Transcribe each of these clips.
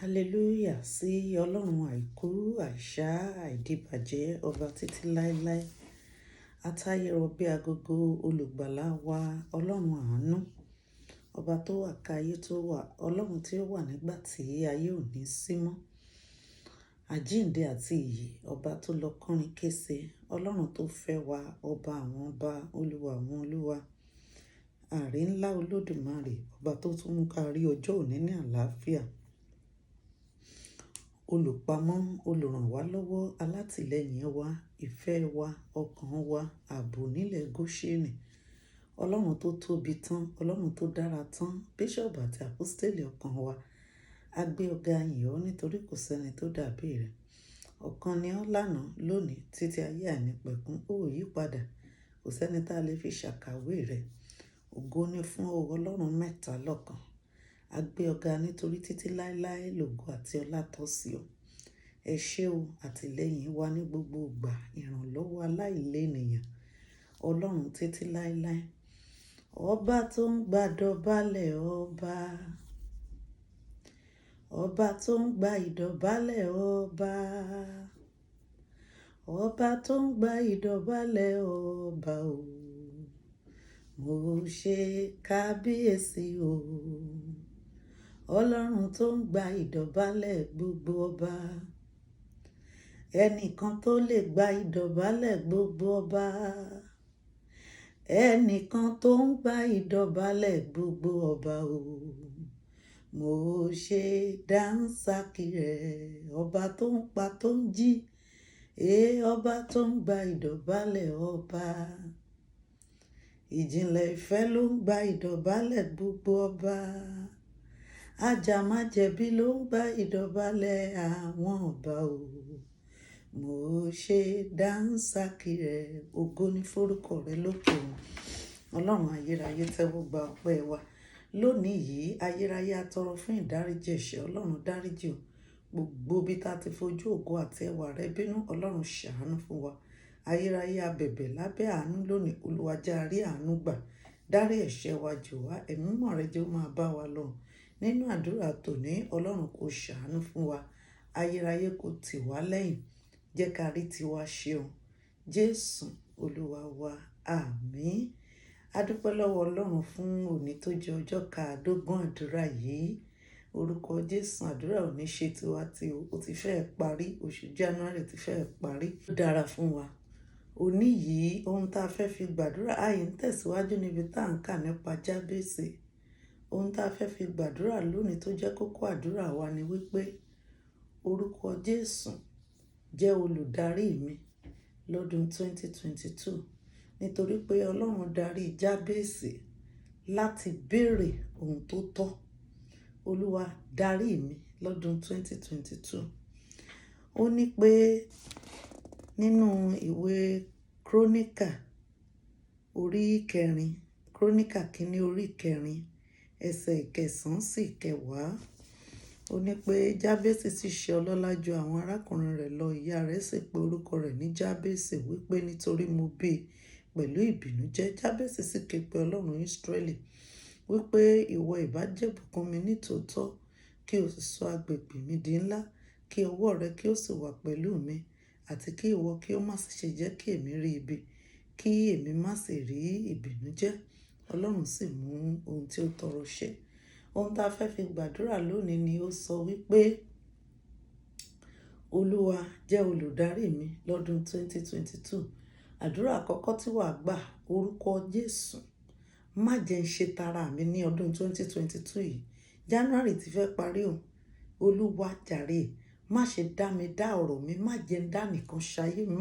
hallelujah sí ọlọ́run àìkú àìṣá àìdíbàjẹ́ ọba títí láéláé atayẹ̀rọ bí agogo olùgbàlà wa ọlọ́run àánú ọba tó wà káyé tó wà ọlọ́run tí ó wà nígbà tí ayé ò ní sí mọ́ àjíǹde àti ìyè ọba tó lọ kọrin kése ọlọ́run tó fẹ́ wa ọba àwọn ọba olúwa àwọn olúwa àrí ńlá olódùmarè ọba tó tún mú ká rí ọjọ́ òní ní àlàáfíà olùpamọ́ olùrànwálọ́wọ́ alátìlẹ́yìn wa ìfẹ́ wa ọkàn wa ààbò nílẹ̀ Góṣẹ́nì ọlọ́run tó tóbi tán ọlọ́run tó dára tán bíṣọ̀bù àti àpọ́stélì ọkàn wa a gbé ọ̀gá yìn ọ́ nítorí kò sẹ́ni tó dàbí rẹ̀ ọ̀kan ni ọ́ lánàá lónìí títí ayé àìnípẹ̀kun ó yí padà kò sẹ́ni tá a lè fi ṣàkàwé rẹ̀ ògo ni fún ọlọ́run mẹ́ta lọ́kan a gbé ọ̀gá nítorí títí láéláé lògo àti ọlá tọ́ sí ọ ẹ ṣé o àtìlẹ́yìn wa ní gbogbo ìgbà ìrànlọ́wọ́ aláìlénìyàn ọlọ́run títí láéláé ọba tó ń gbàdọ̀bálẹ̀ ọba tó ń gba ìdọ̀bálẹ̀ ọba tó ń gba ìdọ̀bálẹ̀ ọba o mo ṣe kábíyèsí o ọlọ́run tó ń gba ìdọ̀bálẹ̀ gbogbo ọba ẹnìkan tó lè gba ìdọ̀bálẹ̀ gbogbo ọba ẹnìkan tó ń gba ìdọ̀bálẹ̀ gbogbo ọba o mo ṣe dáńsákì rẹ̀ ọba tó ń pa tó ń jí ọba tó ń gba ìdọ̀bálẹ̀ ọba ìjìnlẹ̀ ìfẹ́ ló ń gba ìdọ̀bálẹ̀ gbogbo ọba ajámájẹ̀bi ló ń gba ìdọ̀bálẹ̀ àwọn ọba o mo ṣe dáńsákì rẹ̀ ògo ní forúkọ rẹ̀ lókè òun ọlọ́run ayérayé tẹ́wọ́ gba ọpẹ́ wa lónìí yìí ayérayé atọrọ fún ìdáríjì ẹ̀ṣẹ̀ ọlọ́run dáríjì o gbogbo bí tá a ti fojú ògo àti ẹwà rẹ bínú ọlọ́run ṣàánú fún wa ayérayé abẹ̀bẹ̀ lábẹ́ àánú lónìí olúwa jẹ́ a rí àánú gbà dárí ẹ̀ṣẹ̀ wa jì wá ẹ̀mí mímọ́ rẹ jẹ́ ó máa bá wa lọ nínú àdúrà tòní ọlọ́run kò ṣàánú fún wa ayérayé kò tì wá lẹ́yìn jẹ́ ká rí tiwa ṣeun jésù olúwa wa àmín adúpẹ́ lọ́wọ́ ọlọ́run fún òní tó jẹ́ ọjọ́ kàádógún àdúrà yìí orúkọ jésù àdúrà òní ṣe tiwa tí ó ti fẹ́ẹ̀ parí oṣù january ti fẹ́ẹ̀ parí ó dára fún wa òní yìí ohun tá a fẹ́ fi gbàdúrà àyè ń tẹ̀síwájú níbi tá à ń kà nípa jábèsì ohun tá a fẹ́ fi gbàdúrà lónìí tó jẹ́ kókó àdúrà wa ni wípé orúkọ jésù jẹ́ olùdarí mi lọ́dún 2022 nítorí pé ọlọ́run darí jábèsì láti béèrè ohun tó tọ́ olúwa darí mi lọ́dún 2022 ó ní pé nínú ìwé króníkà orí kẹrin króníkà kínní orí kẹrin ẹsẹ̀ ìkẹsàn-án sí ìkẹwàá ó ní pé jábèsì sì ṣe ọlọ́lá ju àwọn arákùnrin rẹ̀ lọ ìyá rẹ̀ sì pe orúkọ rẹ̀ ní jábèsì wípé nítorí mo bí i pẹ̀lú ìbìnújẹ́ jábèsì sì ké pe ọlọ́run Ísírẹ́lì wípé ìwọ ìbá jẹ́bùkún mi nítòótọ́ kí o sì sọ agbègbè mi di ńlá kí ọwọ́ rẹ kí ó sì wà pẹ̀lú mi àti kí ìwọ kí ó má sì ṣe jẹ́ kí èmi rí ibi kí èmi má sì rí ìbìnújẹ́ ọlọ́run sì mú ohun tí ó tọrọ ṣẹ ohun tá a fẹ́ fi gbàdúrà lónìí ni ó sọ wípé olúwa jẹ́ olùdarí mi lọ́dún 2022 àdúrà àkọ́kọ́ tí wàá gbà orúkọ jésù má jẹ́ ń ṣe tara mi ní ọdún 2022 yìí january ti fẹ́ parí o olúwa jàre má ṣe dá mi dá ọ̀rọ̀ mi má jẹ́ ń dá nìkan ṣayé mi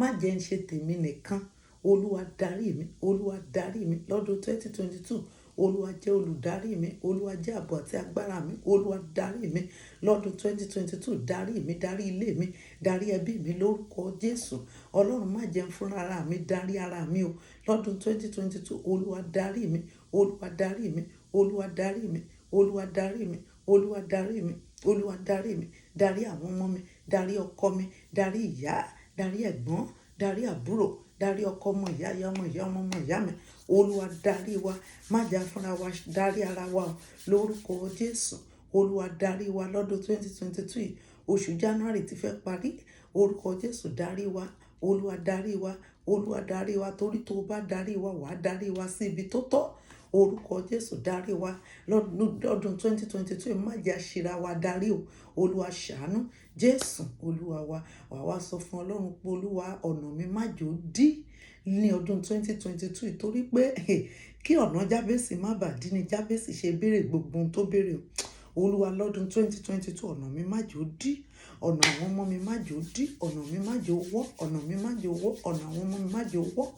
má jẹ́ ń ṣe tèmi nìkan olúwa darí mi lọ́dún 2022 olúwa jẹ́ olùdarí mi olúwa jẹ́ ààbò àti agbára mi olúwa darí mi lọ́dún 2022 darí mi darí ilé mi darí ẹbí mi lórúkọ jésù ọlọ́run má jẹ́ ń fúnra ara mi darí ara mi o lọ́dún 2022 olúwa darí mi olúwa darí mi olúwa darí mi olúwa darí mi olúwa darí mi olúwa darí mi darí àwọn ọmọ mi darí ọkọ mi darí ìyá darí ẹ̀gbọ́n darí àbúrò darí ọkọ ọmọ ìyá ọmọ ìyá mi olúwa darí wa má jà fúnra wa darí ara wa lórúkọ jésù Olúwa darí wa lọ́dún 2022 yìí. Oṣù January ti fẹ́ parí. Orúkọ Jésù darí wa. Olúwa darí wa. Olúwa darí wa, torí tó bá darí wa, wàá darí wa sí ibi tó tọ́. Orúkọ Jésù darí wa lọ́dún 2022 má jẹ́ àṣìra wa darí o. Olúwa ṣàánú. Jésù Olúwa wa. Wàá wá sọ fún Ọlọ́run pé Olúwa ọ̀nà mi má jò dí ní ọdún 2022 torí pé kí ọ̀nà Jábésì má bàa dí ni Jábésì ṣe béèrè gbogbo ohun tó béèrè. Olúwa lọ́dún 2022 ọ̀nà mi má jò dí. Ọ̀nà àwọn ọmọ mi má jò dí. Ọ̀nà mi má jò wọ́. Ọ̀nà mi má jò wọ́. Ọ̀nà àwọn ọmọ mi má jò wọ́.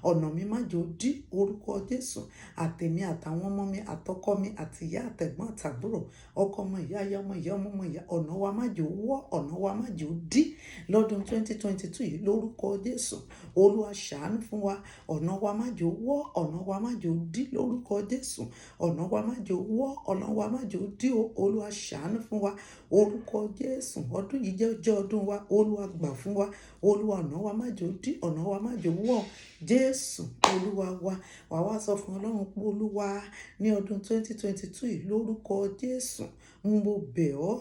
Ọ̀nà mi má jò dí. Orúkọ Jésù. Àtèmi àtàwọn ọmọ mi, àtọkọ mi, àti ìyá àtẹ̀gbọ́n àtàbúrò, ọkọ ọmọ ìyá, ìyá ọmọ ìyá, ọmọ ọmọ ìyá, ọ̀nà wa má jò wọ́. Ọ̀nà wa má jò dí lọ́dún 2022 yìí lórúkọ Jésù. Olúwa ṣàánú fún wa. Ọ̀nà wa má jò wọ́. Ọ̀nà wa má jò dí lórúkọ Jésù. Ọ̀nà wa má jò wọ́. Ọ̀nà wa má jò dí o. Olúwa ṣàánú fún wa. Orúkọ Jésù. Ọdún yìí jẹ́ ọdún wa. Olúwa gbà fún wa. Olúwa ọ̀nà wa má jò dí. Ọ̀nà wa má jò wọ́. Jésù Olúwa wa. Wàá wá sọ fún Ọlọ́run pé Olúwa ní ọdún 2022 yìí lórúkọ Jésù. Mo bẹ̀ ọ́.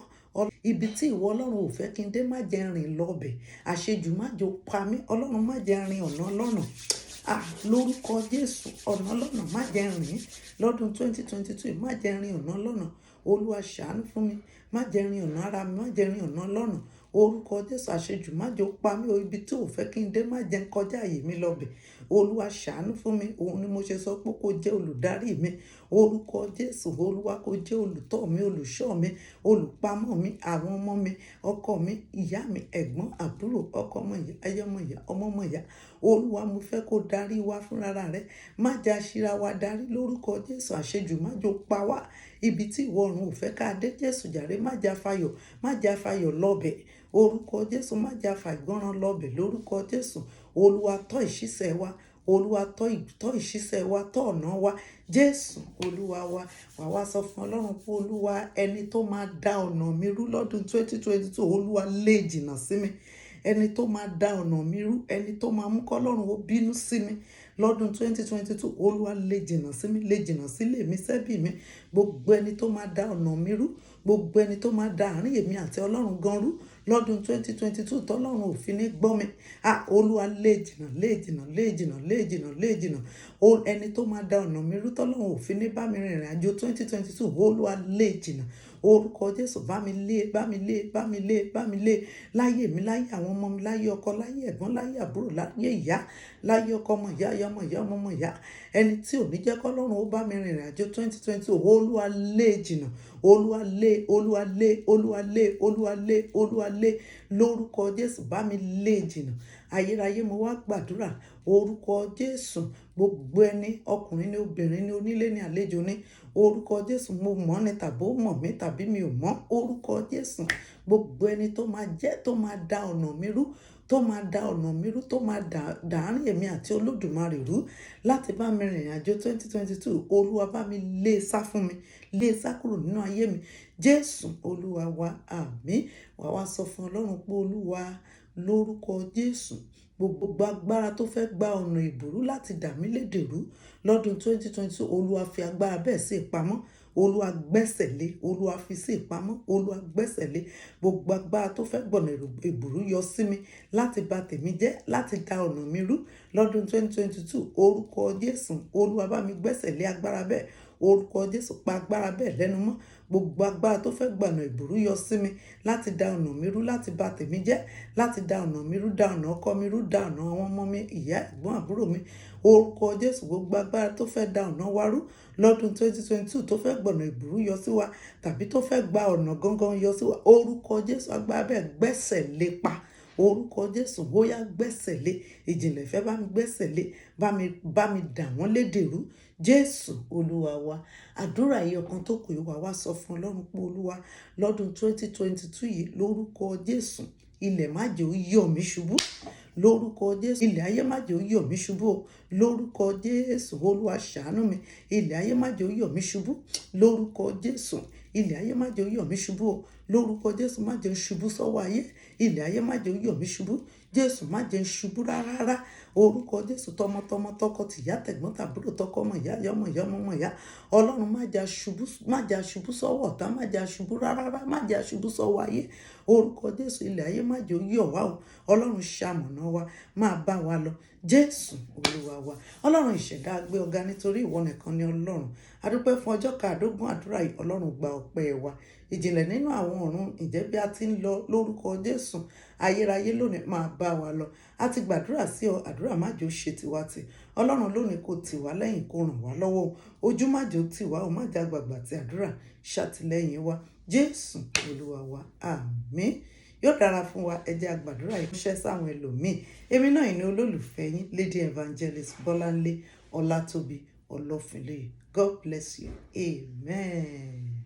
Ibi tí ìwọ Ọlọ́run ò fẹ́ kí n dé má jẹ́ rìn lọ́bẹ̀. Àṣejù má jò pa mí. Ọlọ́run má jẹ́ rìn ọ̀nà lọ́nà. Lórúkọ Jésù ọ̀nà lọ́nà má jẹ́ rìn lọ́dún 2022 má jẹ́ rìn ọ̀nà lọ́nà. Olúwa ṣàánú fún mi. Má jẹ́ rìn ọ̀nà ara mi. Má jẹ́ rìn ọ̀nà lọ́nà. Orúkọ Jésù àṣejù má jò pa mí. Ibi tí ò fẹ́ kí n dé má jẹ́ kọjá àyè mi lọ́bẹ̀. Olúwa ṣàánú fún mi. Òun ni mo ṣe sọ pé kó jẹ́ olùdarí mi. Orúkọ Jésù. Olúwa kó jẹ́ olùtọ́ mi, olùṣọ́ mi, olùpamọ́ mi, àwọn ọmọ mi, ọkọ mi, ìyá mi, ẹ̀gbọ́n, àbúrò, ọkọ ọmọ ìyá, ẹyọ ọmọ ìyá, ọmọ ọmọ ìyá. Olúwa mo fẹ́ kó darí wa fúnra rẹ̀. Má jẹ́ àṣìra wa darí lórúkọ Jésù. Àṣejù má jò pa wá. Ibi tí ìwọ ọ̀run ò fẹ́ ká dé Jésù jàre má jẹ́ àfàyọ̀. Má jẹ́ àfàyọ̀ lọ́bẹ̀. Orúkọ Jésù. Má jẹ́ àfàìgbọ́ràn lọ́bẹ̀ lórúkọ Jésù. Olúwa tọ́ ìṣísẹ̀ wa. Olúwa tọ́ ìṣísẹ̀ wa, tọ́ ọ̀nà wa. Jésù Olúwa wa. Wàá wá sọ fún Ọlọ́run pé Olúwa ẹni tó máa dá ọ̀nà mi rú lọ́dún 2022 Olúwa lé jìnnà sí mi. Ẹni tó máa dá ọ̀nà mi rú, ẹni tó máa mú kọ́lọ́run ó bínú sí mi lọ́dún 2022 Olúwa lé jìnnà sí mi, lé jìnnà sílé mi, sẹ́bí mi. Gbogbo ẹni tó máa dá ọ̀nà mi rú, gbogbo ẹni tó máa dá àárín èmi àti Ọlọ́run gan rú lọ́dún 2022 tọ́lọ́run ò fi ní gbọ́ mi. Olúwa lé jìnnà, lé jìnnà, lé jìnnà, lé jìnnà, lé jìnnà. Ẹni tó máa dá ọ̀nà mi rú tọ́lọ́run ò fi ní bá mi rìnrìn àjò 2022 Olúwa lé jìnnà. Orúkọ Jésù. Bá mi lé, bá mi lé, bá mi lé, bá mi lé. Láyé mi, láyé àwọn ọmọ mi, láyé ọkọ, láyé ẹ̀gbọ́n, láyé àbúrò, láyé ìyá, láyé ọkọ ọmọ ìyá, ìyá ọmọ ìyá, ọmọ ọmọ ìyá. Ẹni tí ò ní jẹ́ kọ́lọ́run ó bá mi rìnrìn àjò 2022 Olúwa lé jìnnà. Olúwa lé, Olúwa lé, Olúwa lé, Olúwa lé, Olúwa lé. Lórúkọ Jésù. Bá mi lé jìnnà. Ayérayé mo wá gbàdúrà. Orúkọ Jésù. Gbogbo ẹni ọkùnrin ni, obìnrin ni, onílé ni, àlejò ni. Orúkọ Jésù. Mo mọ̀ ni tàbí ó mọ̀ mí tàbí mi ò mọ̀. Orúkọ Jésù. Gbogbo ẹni tó máa jẹ́ tó máa dá ọ̀nà mi rú, tó máa dá ọ̀nà mi rú, tó máa dá àárín èmi àti Olódùmarè rú láti bá mi rìnrìn àjò 2022 Olúwa bá mi lé sá fún mi, lé sá kúrò nínú ayé mi. Jésù Olúwa wa. Àmín. Wàá wá sọ fún Ọlọ́run pé Olúwa lórúkọ Jésù. Gbogbo agbára tó fẹ́ gba ọ̀nà ìbùrú láti dà mí lédè rú lọ́dún 2022 Olúwa fi agbára bẹ́ẹ̀ sí ìpamọ́. Olúwa gbẹ́sẹ̀ lé. Olúwa fi sí ìpamọ́. Olúwa gbẹ́sẹ̀ lé. Gbogbo agbára tó fẹ́ gbọ̀nà ìbùrú yọ sí mi láti bà tèmi jẹ́, láti dá ọ̀nà mi rú lọ́dún 2022 orúkọ Jésù. Olúwa bá mi gbẹ́sẹ̀ lé agbára bẹ́ẹ̀. Orúkọ Jésù. Pa agbára bẹ́ẹ̀ lẹ́nu mọ́. Gbogbo agbára tó fẹ́ gbọ̀nà ìbùrú yọ sí mi láti dá ọ̀nà mi rú, láti bà tèmi jẹ́, láti dá ọ̀nà mi rú, dá ọ̀nà ọkọ mi rú, dá ọ̀nà àwọn ọmọ mi, ìyá, ẹ̀gbọ́n, àbúrò mi. Orúkọ Jésù. Gbogbo agbára tó fẹ́ dá ọ̀nà wa rú lọ́dún 2022 tó fẹ́ gbọ̀nà ìbùrú yọ sí wa tàbí tó fẹ́ gba ọ̀nà gangan yọ sí wa. Orúkọ Jésù. Agbára bẹ́ẹ̀ gbẹ́sẹ̀ lé pa. Orúkọ Jésù. Bóyá gbẹ́sẹ̀ lé. Ìjìnlẹ̀ fẹ́ bá mi gbẹ́sẹ̀ lé. Bá mi dà wọ́n lédè rú. Jésù Olúwa wa. Àdúrà yìí ọ̀kan tó kù yìí wà wá sọ fún Ọlọ́run pé Olúwa lọ́dún 2022 yìí lórúkọ Jésù. Ilẹ̀ má jẹ́ ó yọ̀ mí ṣubú. Lórúkọ Jésù. Ilẹ̀ ayé má jẹ́ ó yọ̀ mí ṣubú o. Lórúkọ Jésù. Olúwa ṣàánú mi. Ilẹ̀ ayé má jẹ́ ó yọ̀ mí ṣubú. Lórúkọ Jésù. Ilẹ̀ ayé má jẹ́ ó yọ̀ mí ṣubú o. Lórúkọ Jésù. Má jẹ́ ó ṣubú sọ́wọ́ ayé. Ilẹ̀ ayé má jẹ́ ó yọ̀ mí ṣubú. Jésù má jẹ́ n ṣubú rárá orúkọ Jésù tọmọtọmọ tọkọ tìyá tẹ̀gbọ́n tàbúrò tọkọ ọmọ ìyá yọmọ ìyá ọmọ ìyá Ọlọ́run má jà ṣubú sọ́wọ́ ọ̀tá má jà ṣubú rárá má jà ṣubú sọ́wọ́ ayé orúkọ Jésù ilẹ̀ ayé má jẹ́ ó yọ̀ wá o Ọlọ́run ṣamọ̀nà wa máa bá wa lọ Jésù Olúwa wa Ọlọ́run ìṣẹ̀dá gbé ọ̀gá nítorí ìwọ nìkan ni Ọlọ́run a dúpẹ́ fún ọjọ́ kàádógún àdúrà yìí Ọlọ́run gba ọpẹ́ wa ìjìnlẹ̀ nínú àwọn ọ̀run ǹjẹ́ bí a ti ń lọ lórúkọ Jésù ayérayé lónìí máa bá wa lọ a ti gbàdúrà sí ọ àdúrà má jẹ́ ó ṣe tiwa tì Ọlọ́run lónìí kò tì wá lẹ́yìn kó ràn wá lọ́wọ́ ojú má jẹ́ ó tì wá ó má jẹ́ àgbàgbà tí àdúrà ṣàtìlẹ́yìn wa Jésù Olúwa wa àmín yóò dára fún wa ẹ jẹ́ a gbàdúrà ìránṣẹ́ sáwọn ẹlòmíì èmi náà ní olólùfẹ́ yín Lady Evangelist Bọ́láńlé Ọlátòbí Ọlọ́fínlóye God bless you amen.